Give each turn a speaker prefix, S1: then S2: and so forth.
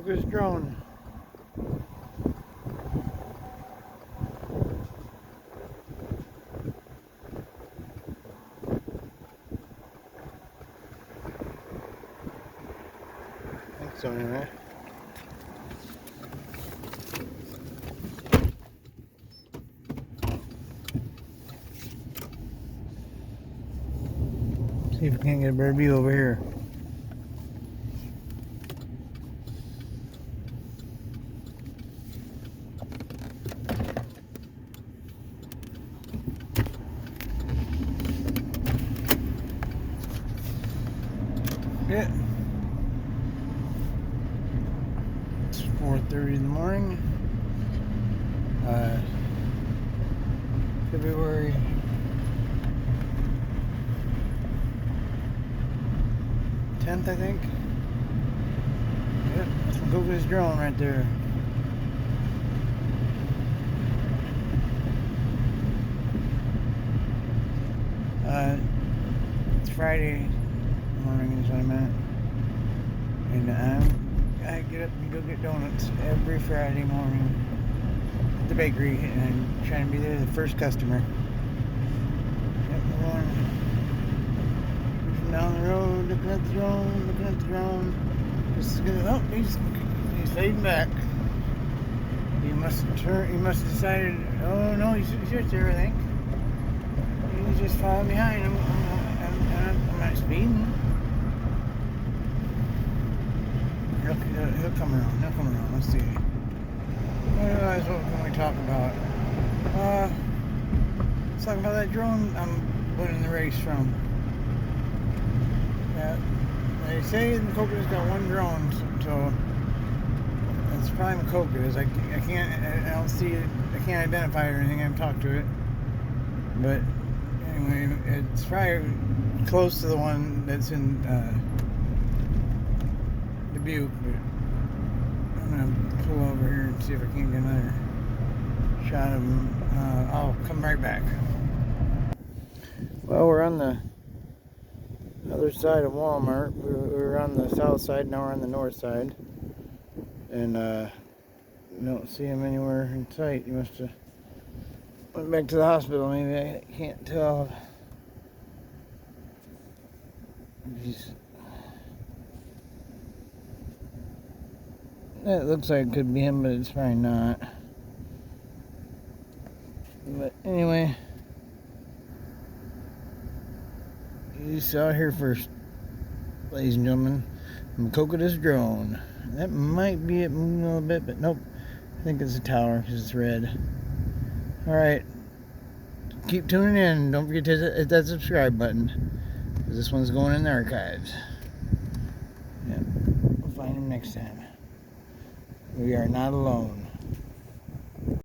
S1: Maquoketa's drone. I think so anyway. See if we can't get a better view over here. Yeah. It's 4:30 in the morning. February 10th, I think. Yep, that's Maquoketa's drone right there. It's Friday morning is what I meant. And I get up and go get donuts every Friday morning at the bakery, and I'm trying to be there the first customer. Yep, we're going down the road, looking at the drone. Just gonna, oh, he's fading back. He must have decided, oh no, he's right there, I think. He's just falling behind. I'm not speeding. He'll come around. Let's see. What can we talk about? Let's talk about that drone I'm winning the race from. Yeah, they say Maquoketa's got one drone, so it's probably Maquoketa's. I don't see it. I can't identify it or anything. I haven't talked to it, but anyway, it's probably close to the one that's in Dubuque. But I'm gonna pull over here and see if I can get another shot of him. I'll come right back. Well, we're on the other side of Walmart. We were on the south side, now we're on the north side, and don't see him anywhere in sight. He must have went back to the hospital. Maybe, I can't tell. It looks like it could be him, but it's probably not. But anyway, you saw it here first, ladies and gentlemen. Maquoketa's drone. That might be it moving a little bit, but nope. I think it's a tower because it's red. Alright. Keep tuning in. Don't forget to hit that subscribe button, because this one's going in the archives. Yep. We'll find him next time. We are not alone.